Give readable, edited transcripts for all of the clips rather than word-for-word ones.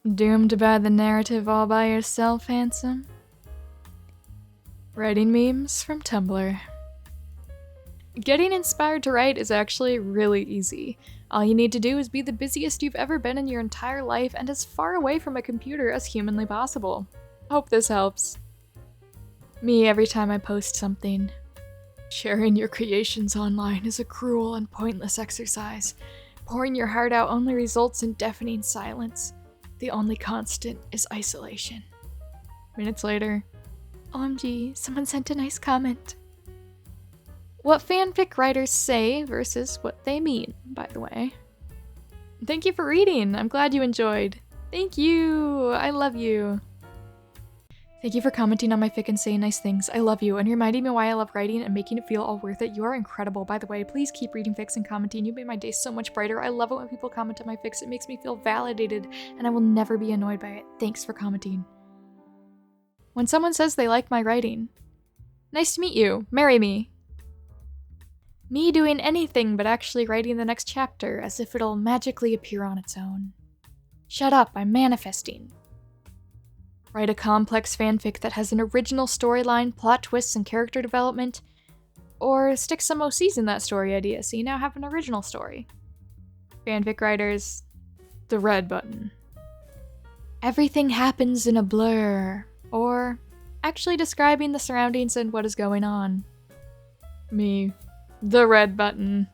Doomed by the narrative all by yourself, handsome? Writing memes from Tumblr. Getting inspired to write is actually really easy. All you need to do is be the busiest you've ever been in your entire life and as far away from a computer as humanly possible. Hope this helps. Me every time I post something. Sharing your creations online is a cruel and pointless exercise. Pouring your heart out only results in deafening silence. The only constant is isolation. Minutes later. OMG, someone sent a nice comment. What fanfic writers say versus what they mean, by the way. Thank you for reading. I'm glad you enjoyed. Thank you. I love you. Thank you for commenting on my fic and saying nice things. I love you and reminding me why I love writing and making it feel all worth it. You are incredible, by the way. Please keep reading fics and commenting. You made my day so much brighter. I love it when people comment on my fics. It makes me feel validated and I will never be annoyed by it. Thanks for commenting. When someone says they like my writing. Nice to meet you. Marry me. Me doing anything but actually writing the next chapter as if it'll magically appear on its own. Shut up, I'm manifesting. Write a complex fanfic that has an original storyline, plot twists, and character development. Or stick some OCs in that story idea so you now have an original story. Fanfic writers, the red button. Everything happens in a blur. Or actually describing the surroundings and what is going on. Me, the red button.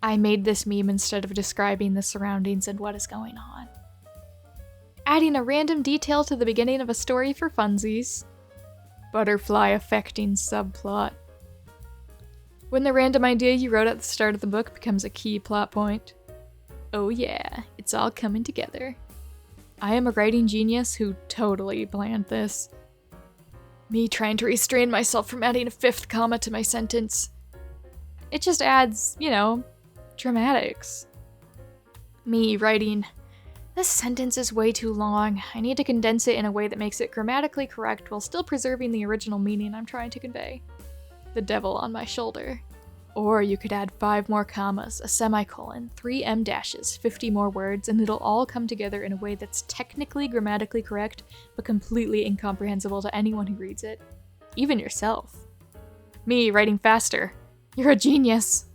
I made this meme instead of describing the surroundings and what is going on. Adding a random detail to the beginning of a story for funsies. Butterfly affecting subplot. When the random idea you wrote at the start of the book becomes a key plot point. Oh yeah, it's all coming together. I am a writing genius who totally planned this. Me trying to restrain myself from adding a 5th comma to my sentence. It just adds, dramatics. Me writing, this sentence is way too long. I need to condense it in a way that makes it grammatically correct while still preserving the original meaning I'm trying to convey. The devil on my shoulder. Or you could add 5 more commas, a semicolon, 3 em dashes, 50 more words, and it'll all come together in a way that's technically grammatically correct, but completely incomprehensible to anyone who reads it. Even yourself. Me writing faster. You're a genius.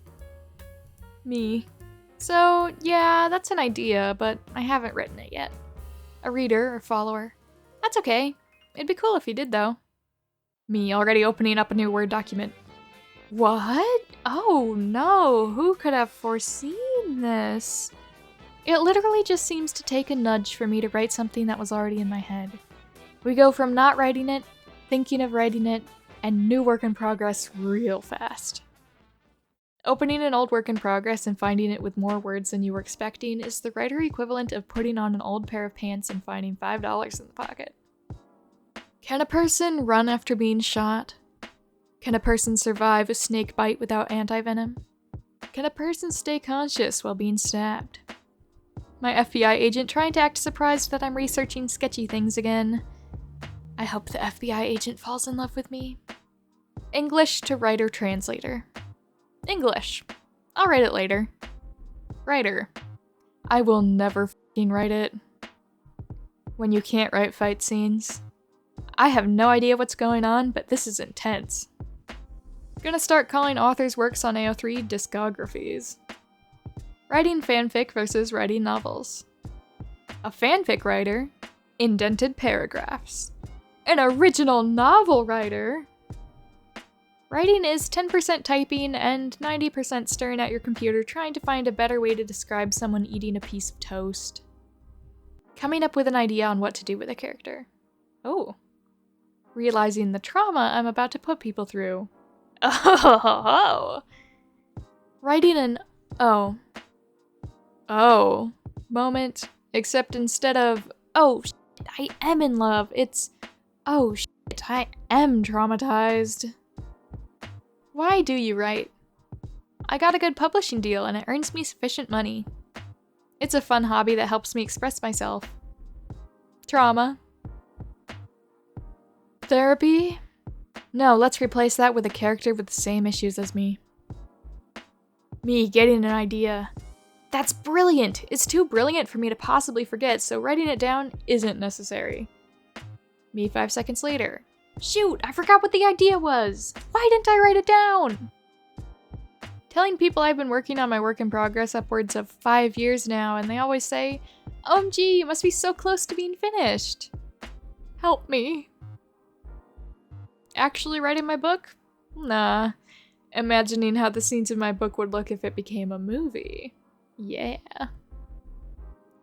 Me. So, yeah, that's an idea, but I haven't written it yet. A reader or follower. That's okay. It'd be cool if you did, though. Me already opening up a new Word document. What? Oh no, who could have foreseen this? It literally just seems to take a nudge for me to write something that was already in my head. We go from not writing it, thinking of writing it, and new work in progress real fast. Opening an old work in progress and finding it with more words than you were expecting is the writer equivalent of putting on an old pair of pants and finding $5 in the pocket. Can a person run after being shot? Can a person survive a snake bite without antivenom? Can a person stay conscious while being stabbed? My FBI agent trying to act surprised that I'm researching sketchy things again. I hope the FBI agent falls in love with me. English to writer-translator. English. I'll write it later. Writer. I will never f***ing write it. When you can't write fight scenes. I have no idea what's going on, but this is intense. Gonna start calling authors' works on AO3 discographies. Writing fanfic versus writing novels. A fanfic writer, indented paragraphs. An original novel writer. Writing is 10% typing and 90% staring at your computer trying to find a better way to describe someone eating a piece of toast. Coming up with an idea on what to do with a character. Oh. Realizing the trauma I'm about to put people through. Oh. Writing an oh moment, except instead of oh shit, I am in love, it's oh shit, I am traumatized. Why do you write? I got a good publishing deal and it earns me sufficient money. It's a fun hobby that helps me express myself. Trauma. Therapy? No, let's replace that with a character with the same issues as me. Me getting an idea. That's brilliant! It's too brilliant for me to possibly forget, so writing it down isn't necessary. Me 5 seconds later. Shoot, I forgot what the idea was! Why didn't I write it down? Telling people I've been working on my work in progress upwards of 5 years now, and they always say, OMG, you must be so close to being finished. Help me. Actually writing my book? Nah. Imagining how the scenes in my book would look if it became a movie. Yeah.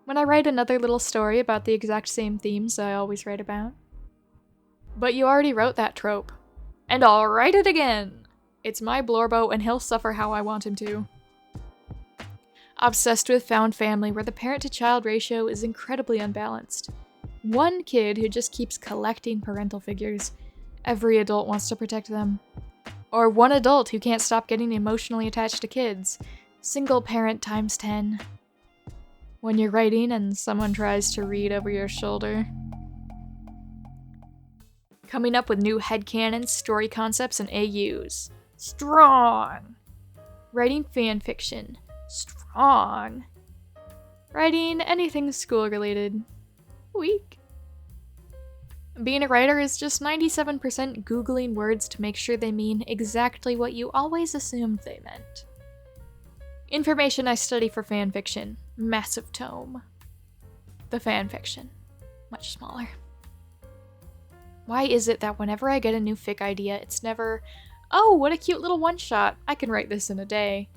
When I write another little story about the exact same themes I always write about. But you already wrote that trope. And I'll write it again! It's my blorbo and he'll suffer how I want him to. Obsessed with found family where the parent-to-child ratio is incredibly unbalanced. One kid who just keeps collecting parental figures. Every adult wants to protect them. Or one adult who can't stop getting emotionally attached to kids. Single parent times 10. When you're writing and someone tries to read over your shoulder. Coming up with new headcanons, story concepts, and AUs. Strong! Writing fanfiction. Strong! Writing anything school-related. Weak. Being a writer is just 97% Googling words to make sure they mean exactly what you always assumed they meant. Information I study for fanfiction. Massive tome. The fanfiction. Much smaller. Why is it that whenever I get a new fic idea, it's never, oh, what a cute little one-shot, I can write this in a day.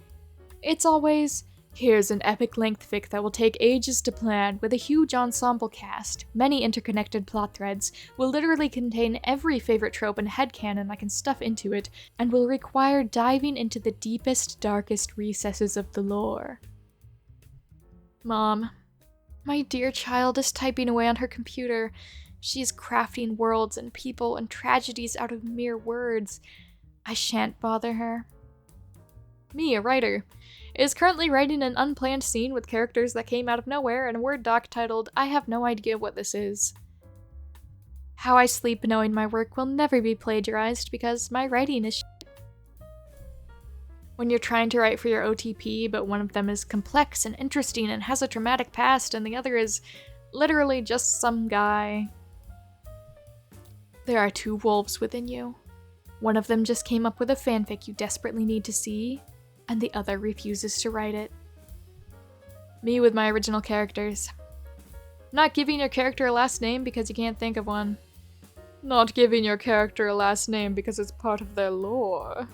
It's always, here's an epic-length fic that will take ages to plan, with a huge ensemble cast, many interconnected plot threads, will literally contain every favorite trope and headcanon I can stuff into it, and will require diving into the deepest, darkest recesses of the lore. Mom, my dear child is typing away on her computer. She is crafting worlds and people and tragedies out of mere words. I shan't bother her. Me, a writer, is currently writing an unplanned scene with characters that came out of nowhere and a Word doc titled, I have no idea what this is. How I sleep knowing my work will never be plagiarized because my writing is shit. When you're trying to write for your OTP, but one of them is complex and interesting and has a traumatic past, and the other is literally just some guy. There are two wolves within you. One of them just came up with a fanfic you desperately need to see, and the other refuses to write it. Me with my original characters. Not giving your character a last name because you can't think of one. Not giving your character a last name because it's part of their lore.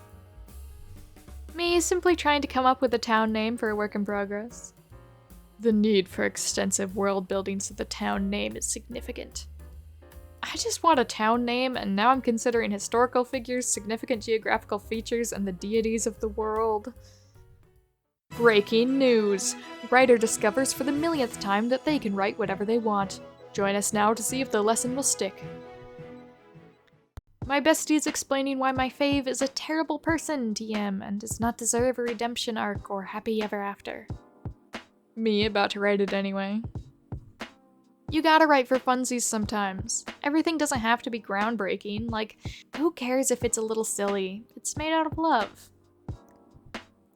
Me simply trying to come up with a town name for a work in progress. The need for extensive world building so the town name is significant. I just want a town name, and now I'm considering historical figures, significant geographical features, and the deities of the world. Breaking news! Writer discovers for the millionth time that they can write whatever they want. Join us now to see if the lesson will stick. My bestie is explaining why my fave is a terrible person, TM, and does not deserve a redemption arc or happy ever after. Me about to write it anyway. You gotta write for funsies sometimes. Everything doesn't have to be groundbreaking, like, who cares if it's a little silly? It's made out of love.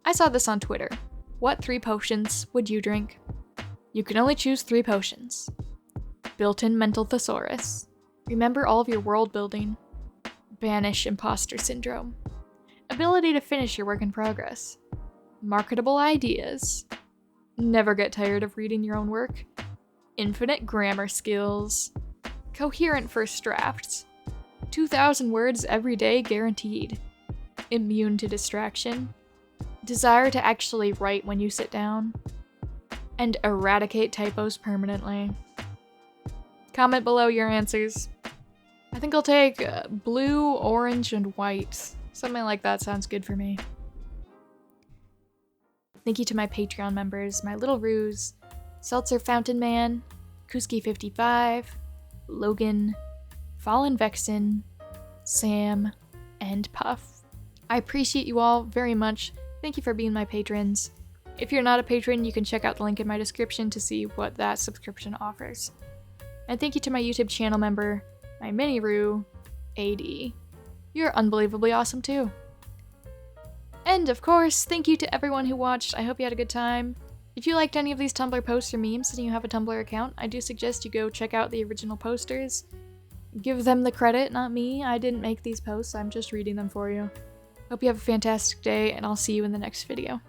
I saw this on Twitter. What 3 potions would you drink? You can only choose 3 potions. Built-in mental thesaurus. Remember all of your world building. Banish imposter syndrome. Ability to finish your work in progress. Marketable ideas. Never get tired of reading your own work. Infinite grammar skills. Coherent first drafts. 2,000 words every day guaranteed. Immune to distraction. Desire to actually write when you sit down. And eradicate typos permanently. Comment below your answers. I think I'll take blue, orange, and white. Something like that sounds good for me. Thank you to my Patreon members, my Little Ruse, Seltzer Fountain Man, Kuski55, Logan, Fallen Vexen, Sam, and Puff. I appreciate you all very much. Thank you for being my patrons. If you're not a patron, you can check out the link in my description to see what that subscription offers. And thank you to my YouTube channel member, my mini-roo, AD. You're unbelievably awesome too. And of course, thank you to everyone who watched. I hope you had a good time. If you liked any of these Tumblr posts or memes and you have a Tumblr account, I do suggest you go check out the original posters. Give them the credit, not me. I didn't make these posts, I'm just reading them for you. Hope you have a fantastic day, and I'll see you in the next video.